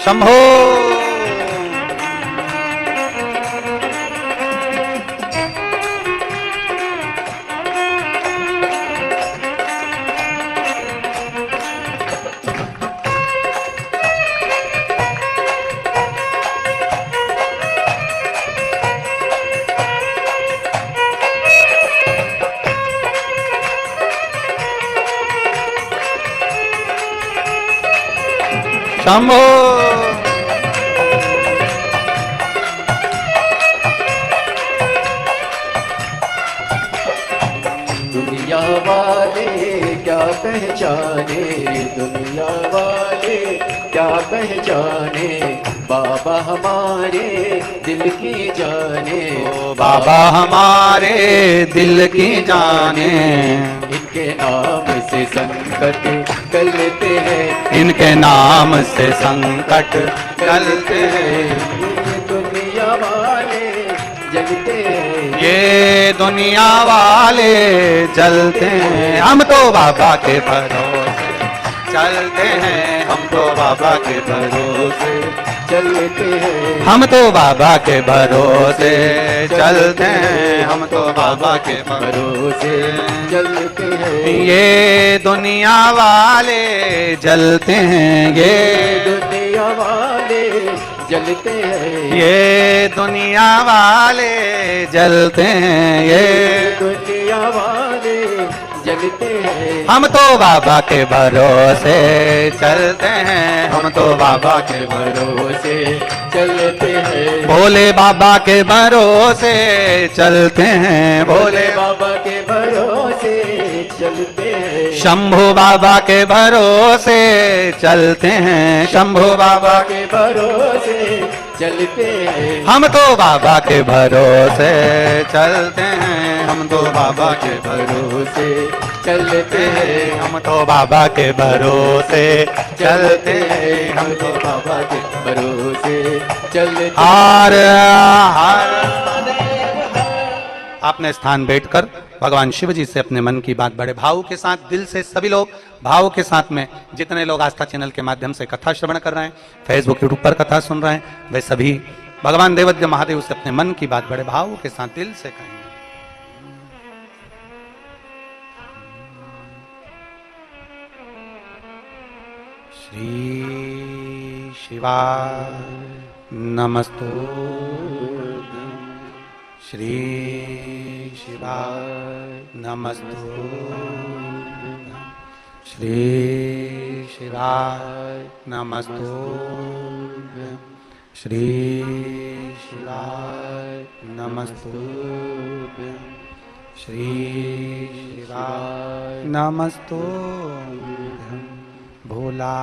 शंभो शंभो दुनिया वाले क्या पहचाने, दुनिया वाले क्या पहचाने, बाबा हमारे दिल की जाने, बाबा हमारे दिल की जाने। इनके नाम से संकट टलते हैं, इनके नाम से संकट टलते हैं। ये दुनिया वाले जलते हैं, ये दुनिया वाले जलते हैं। हम तो बाबा के भरोसे चलते हैं, हम तो बाबा के भरोसे चलते हैं, हम तो बाबा के भरोसे चलते हैं, हम तो बाबा के भरोसे चलते हैं। ये दुनिया वाले जलते हैं, ये दुनिया वाले जलते हैं। ये दुनिया वाले जलते हैं, ये दुनिया वाले जलते हैं। हम तो बाबा के भरोसे चलते हैं, हम तो बाबा के भरोसे चलते हैं। भोले बाबा के भरोसे चलते हैं, भोले बाबा के भरोसे चलते हैं। शंभू बाबा के भरोसे चलते हैं, शंभू बाबा के भरोसे चलते हैं। हम तो बाबा के भरोसे चलते हैं, हम तो बाबा के भरोसे चलते हैं। हम तो बाबा के भरोसे चलते हैं, हम तो बाबा के भरोसे चलते। हार हार। आपने स्थान बैठकर भगवान शिव जी से अपने मन की बात बड़े भाव के साथ, दिल से सभी लोग भाव के साथ में, जितने लोग आस्था चैनल के माध्यम से कथा श्रवण कर रहे हैं, फेसबुक यूट्यूब पर कथा सुन रहे हैं, वे सभी भगवान देवज्ञ महादेव से अपने मन की बात बड़े भाव के साथ दिल से कहें। श्री शिवाय नमस्तु, श्री शिवाय नमस्तु, श्री शिवाय नमस्तु, श्री शिवाय नमस्तु, श्री शिवाय नमस्तु। भोला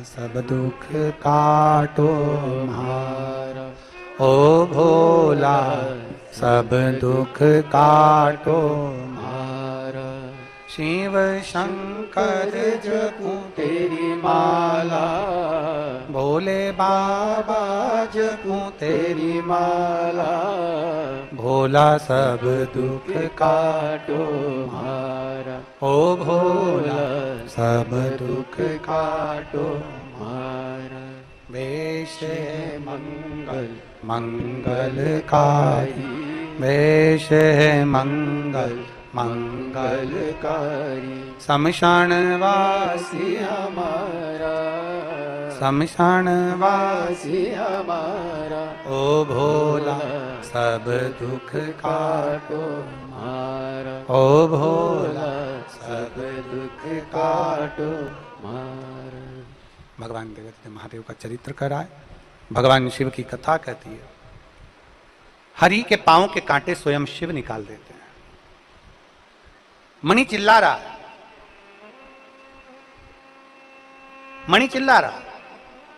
सब दुख काटो मारा, ओ भोला सब दुख काटो मारा। शिव शंकर जपूं तेरी माला, भोले बाबा जपूं तेरी माला। भोला सब दुख काटो मारा, ओ भोला सब दुख काटो मारा। वेश है मंगल मंगलकारी, वेश है मंगल मंगलकारी। शमशान वासी हमारा, शमशान वासी हमारा। ओ भोला सब दुख काटो मारा, ओ भोला सब दुख काटो मारा। भगवान देवज्ञ महादेव का चरित्र कह रहा है, भगवान शिव की कथा कहती है। हरि के पांव के कांटे स्वयं शिव निकाल देते हैं। मणि चिल्ला रहा है, मणि चिल्ला रहा,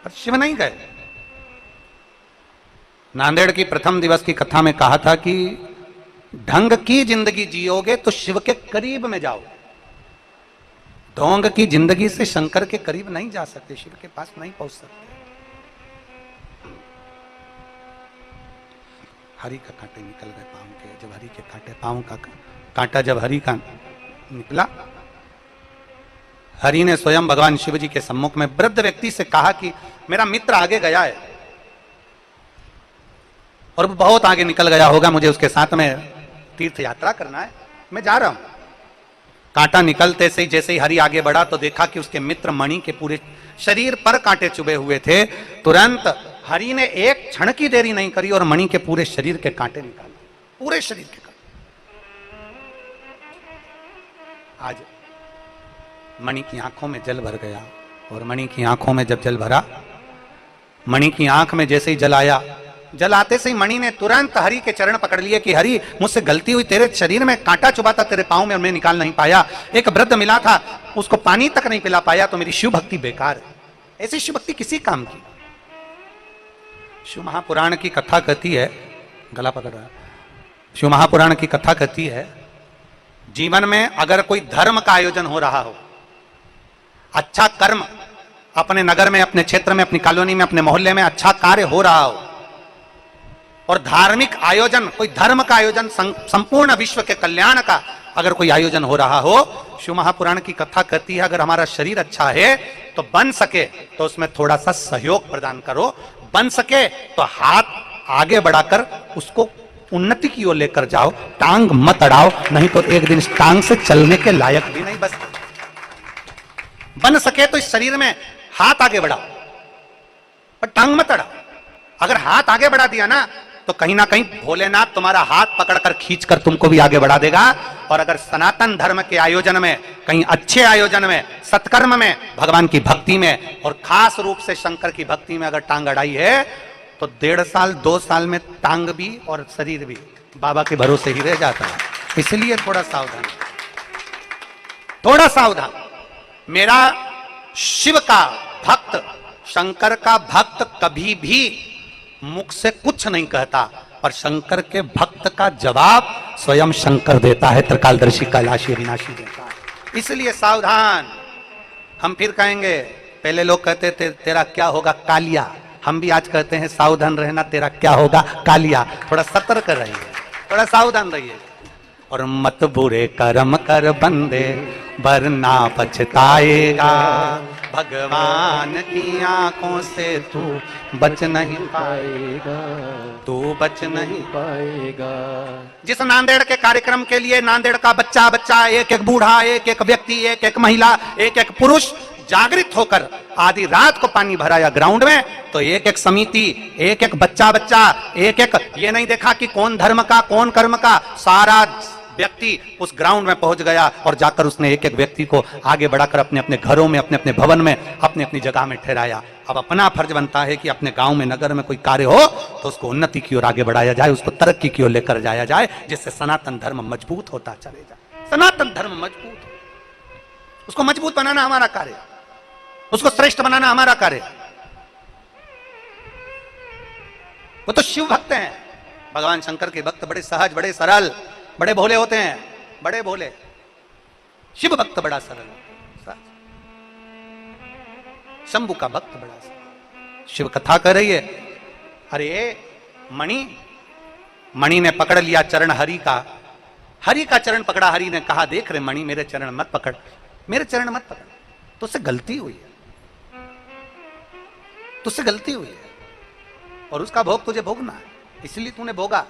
पर शिव नहीं गए। नांदेड़ की प्रथम दिवस की कथा में कहा था कि ढंग की जिंदगी जियोगे तो शिव के करीब में जाओ, ढोंग की जिंदगी से शंकर के करीब नहीं जा सकते, शिव के पास नहीं पहुंच सकते। हरि का कांटे निकल गए पांव के, जब हरि के कांटे पांव का कांटा जब हरि का निकला, हरि ने स्वयं भगवान शिव जी के सम्मुख में वृद्ध व्यक्ति से कहा कि मेरा मित्र आगे गया है और बहुत आगे निकल गया होगा, मुझे उसके साथ में तीर्थ यात्रा करना है, मैं जा रहा हूं। कांटा निकलते से ही जैसे ही हरि आगे बढ़ा तो देखा कि उसके मित्र मणि के पूरे शरीर पर कांटे चुभे हुए थे। तुरंत हरि ने एक क्षण की देरी नहीं करी और मणि के पूरे शरीर के कांटे निकाले, पूरे शरीर के कांटे। आज मणि की आंखों में जल भर गया और मणि की आंखों में जब जल भरा, मणि की आंख में जैसे ही जल आया, जल आते से ही मणि ने तुरंत हरि के चरण पकड़ लिए कि हरि मुझसे गलती हुई, तेरे शरीर में कांटा चुभा था तेरे पांव में और मैं निकाल नहीं पाया। एक वृद्ध मिला था, उसको पानी तक नहीं पिला पाया, तो मेरी शिव भक्ति बेकार है। ऐसी शिव भक्ति किसी काम की? शिव महापुराण की कथा कहती है, गला पकड़ रहा है, शिव महापुराण की कथा कहती है, जीवन में अगर कोई धर्म का आयोजन हो रहा हो, अच्छा कर्म अपने नगर में, अपने क्षेत्र में, अपनी कॉलोनी में, अपने मोहल्ले में अच्छा कार्य हो रहा हो और धार्मिक आयोजन, कोई धर्म का आयोजन, संपूर्ण विश्व के कल्याण का अगर कोई आयोजन हो रहा हो, शिव महापुराण की कथा कहती है अगर हमारा शरीर अच्छा है तो बन सके तो उसमें थोड़ा सा सहयोग प्रदान करो, बन सके तो हाथ आगे बढ़ाकर उसको उन्नति की ओर लेकर जाओ, टांग मत अड़ाओ, नहीं तो एक दिन इस टांग से चलने के लायक भी नहीं बचते। बन सके तो इस शरीर में हाथ आगे बढ़ाओ पर टांग मत अड़ाओ, अगर हाथ आगे बढ़ा दिया ना तो कहीं ना कहीं भोलेनाथ तुम्हारा हाथ पकड़कर खींचकर तुमको भी आगे बढ़ा देगा। और अगर सनातन धर्म के आयोजन में, कहीं अच्छे आयोजन में, सत्कर्म में, भगवान की भक्ति में, और खास रूप से शंकर की भक्ति में अगर टांग अड़ाई है तो 1.5 साल 2 साल में टांग भी और शरीर भी बाबा के भरोसे ही रह जाता है। इसलिए थोड़ा सावधान, थोड़ा सावधान। मेरा शिव का भक्त, शंकर का भक्त कभी भी मुख से कुछ नहीं कहता, पर शंकर के भक्त का जवाब स्वयं शंकर देता है, त्रिकालदर्शी कैलाशी अविनाशी देता है। इसलिए सावधान। हम फिर कहेंगे, पहले लोग कहते थे तेरा क्या होगा कालिया, हम भी आज कहते हैं सावधान रहना, तेरा क्या होगा कालिया। थोड़ा सतर्क रहिए, थोड़ा सावधान रहिए। और मत बुरे कर्म कर बंदे वरना पछताएगा, भगवान की आंखों से तू बच नहीं पाएगा, तू बच नहीं पाएगा। जिस नांदेड़ के कार्यक्रम के लिए नांदेड़ का बच्चा बच्चा, एक एक बूढ़ा, एक एक व्यक्ति, एक एक महिला, एक एक पुरुष जागृत होकर आधी रात को पानी भराया ग्राउंड में, तो एक एक समिति, एक एक बच्चा बच्चा, एक एक, ये नहीं देखा कि कौन धर्म का कौन कर्म का, सारा व्यक्ति उस ग्राउंड में पहुंच गया और जाकर उसने एक एक व्यक्ति को आगे बढ़ाकर अपने अपने घरों में, अपने अपने भवन में, अपने अपनी जगह में ठहराया। अब अपना फर्ज बनता है कि अपने गांव में, नगर में कोई कार्य हो तो उसको उन्नति की ओर आगे बढ़ाया जाए, उसको तरक्की की ओर लेकर जाया जाए, जिससे सनातन धर्म मजबूत होता चले जाए। सनातन धर्म मजबूत हो, उसको मजबूत बनाना हमारा कार्य, उसको श्रेष्ठ बनाना हमारा कार्य। वो तो शिव भक्त हैं, भगवान शंकर के भक्त बड़े सहज, बड़े सरल, बड़े भोले होते हैं, बड़े भोले। शिव भक्त बड़ा सरल, शंभु का भक्त बड़ा सरल। शिव कथा कर रही है, अरे मणि ने पकड़ लिया चरण हरि का चरण पकड़ा। हरि ने कहा, देख रहे मणि, मेरे चरण मत पकड़, मेरे चरण मत पकड़, तो उससे गलती हुई है, तुझसे गलती हुई है और उसका भोग तुझे भोगना है, इसलिए तूने भोगा।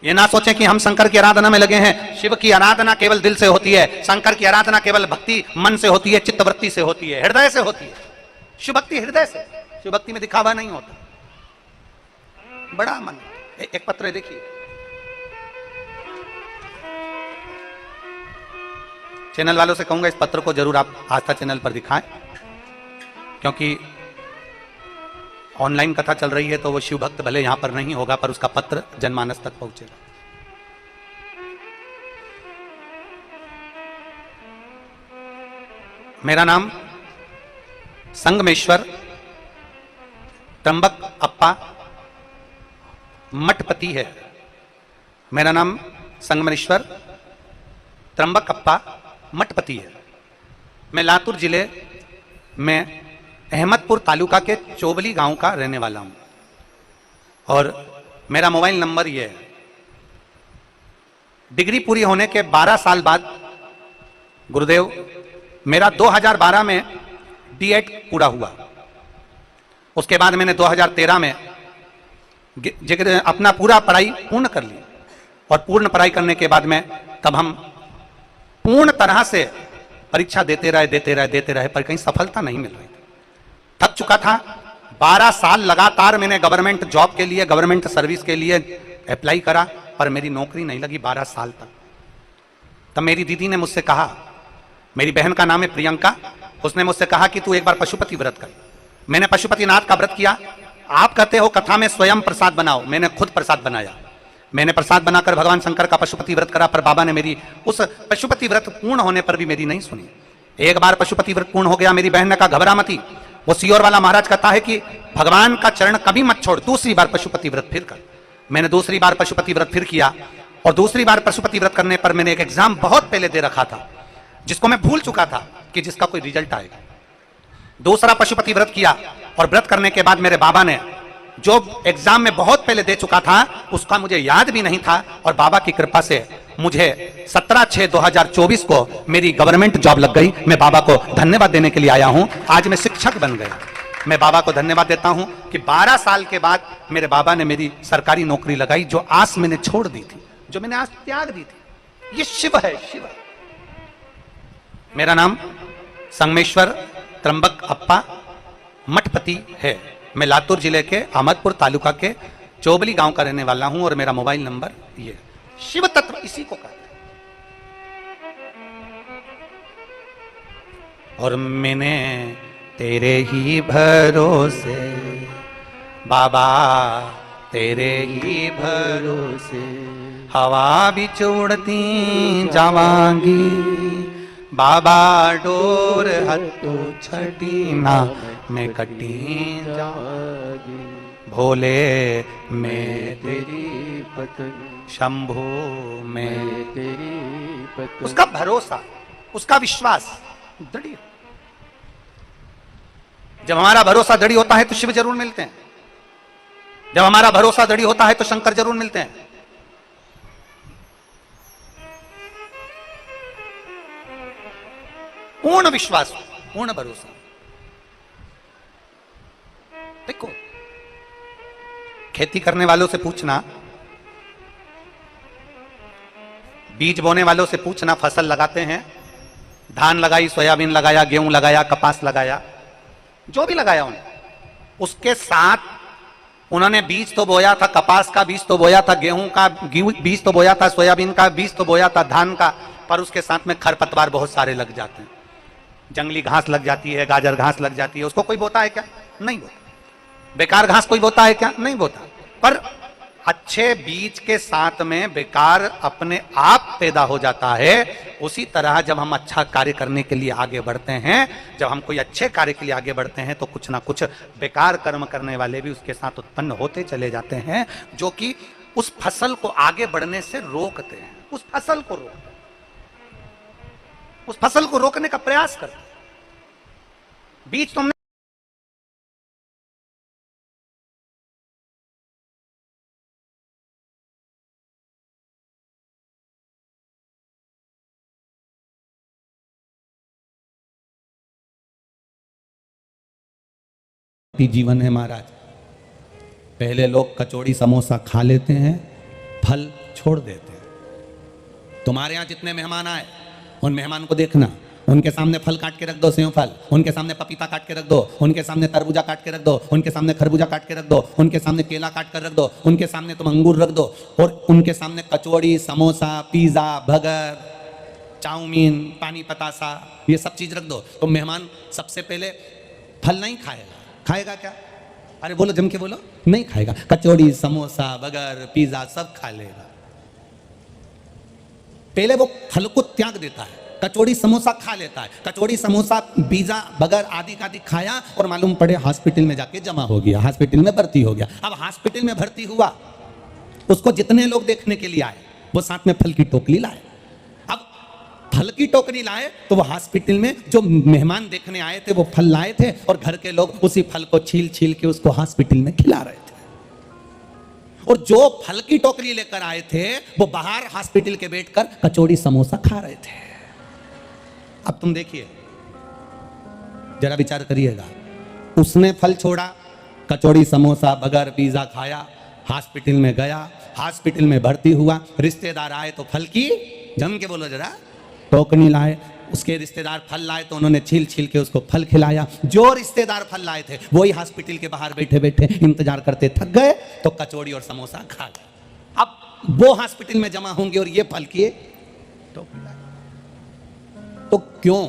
ये ना सोचें कि हम शंकर की आराधना में लगे हैं। शिव की आराधना केवल दिल से होती है, शंकर की आराधना केवल भक्ति मन से होती है, चित्तवृत्ति से होती है, हृदय से होती है। शिव भक्ति हृदय से, शिव भक्ति में दिखावा नहीं होता, बड़ा मन। एक पत्र देखिए, चैनल वालों से कहूंगा इस पत्र को जरूर आप आस्था चैनल पर दिखाएं, क्योंकि ऑनलाइन कथा चल रही है तो वो शिव भक्त भले यहां पर नहीं होगा, पर उसका पत्र जनमानस तक पहुंचेगा। मेरा नाम संगमेश्वर त्र्यंबक अप्पा मठपति है। मेरा नाम संगमेश्वर त्र्यंबक अप्पा मठपति है। मैं लातूर जिले में अहमदपुर तालुका के चोबली गांव का रहने वाला हूं और मेरा मोबाइल नंबर यह है। डिग्री पूरी होने के 12 साल बाद गुरुदेव, मेरा 2012 में D.Ed पूरा हुआ। उसके बाद मैंने 2013 में अपना पूरा पढ़ाई पूर्ण कर ली और पूर्ण पढ़ाई करने के बाद में तब हम पूर्ण तरह से परीक्षा देते रहे पर कहीं सफलता नहीं मिल रही। थक चुका था। 12 साल लगातार मैंने गवर्नमेंट जॉब के लिए, गवर्नमेंट सर्विस के लिए अप्लाई करा, पर मेरी नौकरी नहीं लगी 12 साल तक। तब मेरी दीदी ने मुझसे कहा, मेरी बहन का नाम है प्रियंका, उसने मुझसे कहा कि तू एक बार पशुपति व्रत कर। मैंने पशुपतिनाथ का व्रत किया। आप कहते हो कथा में स्वयं प्रसाद बनाओ, मैंने खुद प्रसाद बनाया। मैंने प्रसाद बनाकर भगवान शंकर का पशुपति व्रत करा, पर बाबा ने मेरी उस पशुपति व्रत पूर्ण होने पर भी मेरी नहीं सुनी। एक बार पशुपति व्रत पूर्ण हो गया, मेरी बहन ने कहा घबरा मती, वो सियोर वाला महाराज कहता है कि भगवान का चरण कभी मत छोड़, दूसरी बार पशुपति व्रत फिर कर। मैंने दूसरी बार पशुपति व्रत फिर किया और दूसरी बार पशुपति व्रत करने पर मैंने एक एग्जाम बहुत पहले दे रखा था जिसको मैं भूल चुका था कि जिसका कोई रिजल्ट आएगा। दूसरा पशुपति व्रत किया और व्रत करने के बाद मेरे बाबा ने जो एग्जाम में बहुत पहले दे चुका था उसका मुझे याद भी नहीं था और बाबा की कृपा से मुझे 17/6/2024 को मेरी गवर्नमेंट जॉब लग गई। मैं बाबा को धन्यवाद देने के लिए आया हूं। आज मैं शिक्षक बन गया। मैं बाबा को धन्यवाद देता हूं कि 12 साल के बाद मेरे बाबा ने मेरी सरकारी नौकरी लगाई, जो आस मैंने छोड़ दी थी, जो मैंने आस त्याग दी थी। ये शिव है, शिव। मेरा नाम संगमेश्वर त्र्यंबक अप्पा मठपति है। मैं लातूर जिले के अहमदपुर तालुका के चोबली गांव का रहने वाला हूं और मेरा मोबाइल नंबर ये। शिव तत्व इसी को कहते हैं। और मैंने तेरे ही भरोसे बाबा, तेरे ही भरोसे हवा भी उड़ती जावांगी बाबा, डोर हत्तू छठी ना मैं कटी जागी भोले मैं तेरी पत्नी, शंभू में। तेरी पत्नी। उसका भरोसा, उसका विश्वास दृढ़। जब हमारा भरोसा दृढ़ होता है तो शिव जरूर मिलते हैं। जब हमारा भरोसा दृढ़ होता है तो शंकर जरूर मिलते हैं। पूर्ण विश्वास, पूर्ण भरोसा। देखो, खेती करने वालों से पूछना, बीज बोने वालों से पूछना, फसल लगाते हैं, धान लगाई, सोयाबीन लगाया, गेहूं लगाया, कपास लगाया, जो भी लगाया उन्हें, उसके साथ उन्होंने बीज तो बोया था, कपास का बीज तो बोया था, गेहूं का बीज तो बोया था, सोयाबीन का बीज तो बोया था, धान का, पर उसके साथ में खरपतवार बहुत सारे लग जाते हैं। जंगली घास लग जाती है, गाजर घास लग जाती है, उसको कोई बोता है क्या? नहीं बोता। बेकार घास कोई बोता है क्या? नहीं बोता। पर अच्छे बीज के साथ में बेकार अपने आप पैदा हो जाता है। उसी तरह जब हम अच्छा कार्य करने के लिए आगे बढ़ते हैं, जब हम कोई अच्छे कार्य के लिए आगे बढ़ते हैं, तो कुछ ना कुछ बेकार कर्म करने वाले भी उसके साथ उत्पन्न होते चले जाते हैं, जो कि उस फसल को आगे बढ़ने से रोकते हैं। उस फसल को रोकते हैं, उस फसल को रोकने का प्रयास करते हैं। बीज तुमने जीवन है महाराज। पहले लोग कचौड़ी समोसा खा लेते हैं, फल छोड़ देते हैं। तुम्हारे यहां जितने मेहमान आए, उन मेहमान को देखना, उनके सामने फल काट के रख दो, सेव फल, उनके सामने पपीता काट के रख दो, उनके सामने तरबूजा काट के रख दो, उनके सामने खरबूजा काट के रख दो, उनके सामने केला काट कर रख दो, उनके सामने तुम अंगूर रख दो, और उनके सामने कचौड़ी, समोसा, पिज्जा, बर्गर, चाउमीन, पानी पतासा, ये सब चीज रख दो। तो मेहमान सबसे पहले फल नहीं खाएगा। खाएगा क्या? अरे बोलो, जम के बोलो। नहीं खाएगा। कचौड़ी, समोसा, बर्गर, पिज्जा सब खा लेगा। पहले वो फल को त्याग देता है, कचौड़ी समोसा खा लेता है, कचौड़ी समोसा पिज्जा बर्गर आदि का आदि खाया, और मालूम पड़े हॉस्पिटल में जाके जमा हो गया, हॉस्पिटल में भर्ती हो गया। अब हॉस्पिटल में भर्ती हुआ, उसको जितने लोग देखने के लिए आए, वो साथ में फल की टोकरी लाए। अब फल की टोकरी लाए तो वो हॉस्पिटल में जो मेहमान देखने आए थे वो फल लाए थे, और घर के लोग उसी फल को छील छील के उसको हॉस्पिटल में खिला रहे थे। और जो फल की टोकरी लेकर आए थे वो बाहर हॉस्पिटल के बैठकर कचौड़ी समोसा खा रहे थे। अब तुम देखिए, जरा विचार करिएगा, उसने फल छोड़ा, कचौड़ी समोसा बर्गर पिज्जा खाया, हॉस्पिटल में गया, हॉस्पिटल में भर्ती हुआ, रिश्तेदार आए तो फल की, जम के बोलो जरा, टोकरी लाए, उसके रिश्तेदार फल लाए तो उन्होंने छील छील के उसको फल खिलाया। जो रिश्तेदार फल लाए थे वही हॉस्पिटल के बाहर बैठे बैठे इंतजार करते थक गए तो कचौड़ी और समोसा खा गए। अब वो हॉस्पिटल में जमा होंगे और ये फल किए टोकरी लाए। तो क्यों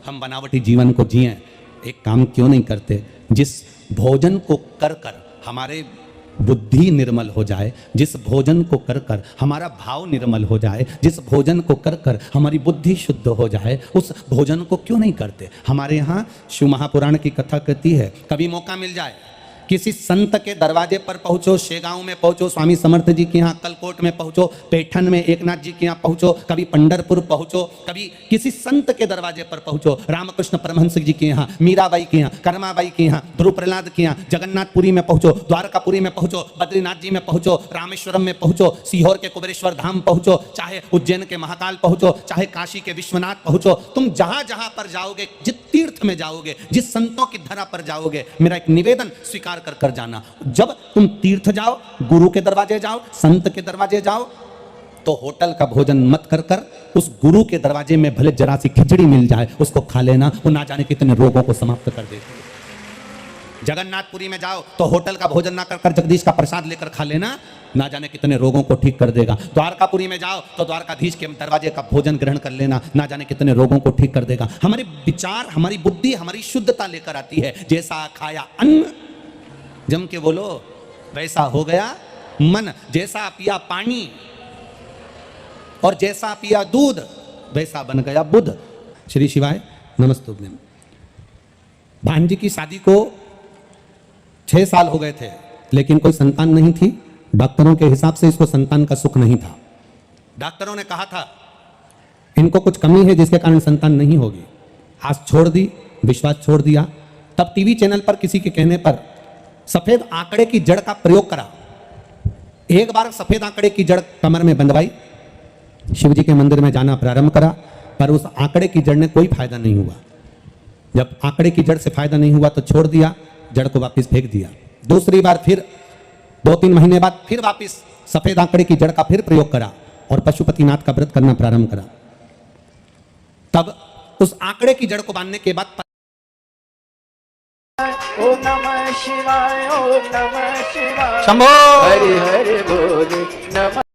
हम बनावटी जीवन को जिए? एक काम क्यों नहीं करते, जिस भोजन को कर कर हमारे बुद्धि निर्मल हो जाए, जिस भोजन को कर कर हमारा भाव निर्मल हो जाए, जिस भोजन को कर कर हमारी बुद्धि शुद्ध हो जाए, उस भोजन को क्यों नहीं करते? हमारे यहाँ शिव महापुराण की कथा कहती है, कभी मौका मिल जाए किसी संत के दरवाजे पर पहुंचो, शेगांव में पहुंचो, स्वामी समर्थ जी के यहाँ कलकोट में पहुंचो, पैठन में एकनाथ जी के यहाँ पहुंचो, कभी पंढरपुर पहुंचो, कभी किसी संत के दरवाजे पर पहुंचो, रामकृष्ण परमहंस जी के यहाँ, मीराबाई के यहाँ, कर्माबाई के यहाँ, ध्रुव प्रहलाद के यहाँ, जगन्नाथपुरी में पहुंचो, द्वारकापुरी में पहुंचो, बद्रीनाथ जी में पहुंचो, रामेश्वरम में पहुंचो, सीहोर के कुबेरेश्वर धाम पहुंचो, चाहे उज्जैन के महाकाल पहुंचो, चाहे काशी के विश्वनाथ पहुंचो, तुम जहां जहां पर जाओगे, जिस तीर्थ में जाओगे, जिस संतों की धरा पर जाओगे, मेरा एक निवेदन स्वीकार कर कर जाना, जब तुम तीर्थ जाओ, गुरु के दरवाजे जाओ, संत के दरवाजे जाओ, तो होटल का भोजन मत कर कर उस गुरु के दरवाजे में भले जरा सी खिचड़ी मिल जाए उसको खा लेना, वो ना जाने कितने रोगों को समाप्त कर देती है। जगन्नाथपुरी में जाओ तो होटल का भोजन ना कर जगदीश का प्रसाद लेकर खा लेना, ना जाने कितने रोगों को ठीक कर देगा। द्वारकापुरी में जाओ तो द्वारकाधीश के दरवाजे का भोजन ग्रहण कर लेना, ना जाने कितने रोगों को ठीक कर देगा। हमारे विचार, हमारी बुद्धि, हमारी शुद्धता लेकर आती है। जैसा खाया अन्न, जम के बोलो, वैसा हो गया मन। जैसा पिया पानी और जैसा पिया दूध, वैसा बन गया बुद्ध। श्री शिवाय नमस्तुभ्यम। भांजी की शादी को 6 साल हो गए थे, लेकिन कोई संतान नहीं थी। डॉक्टरों के हिसाब से इसको संतान का सुख नहीं था। डॉक्टरों ने कहा था इनको कुछ कमी है जिसके कारण संतान नहीं होगी। आस छोड़ दी, विश्वास छोड़ दिया। तब टीवी चैनल पर किसी के कहने पर सफेद आंकड़े की जड़ का प्रयोग करा। एक बार सफेद आंकड़े की जड़ कमर में बंधवाई, शिव जी के मंदिर में जाना प्रारंभ करा, पर उस आंकड़े की जड़ ने कोई फायदा नहीं हुआ। जब आंकड़े की जड़ से फायदा नहीं हुआ तो छोड़ दिया, जड़ को वापस फेंक दिया। दूसरी बार फिर 2-3 महीने बाद फिर वापस सफेद आंकड़े की जड़ का फिर प्रयोग करा और पशुपतिनाथ का व्रत करना प्रारंभ करा। तब उस आंकड़े की जड़ को बांधने के बाद ओम नमः शिवाय, ओम नमः शिवाय, शंभो हरि हरि बोले नमः।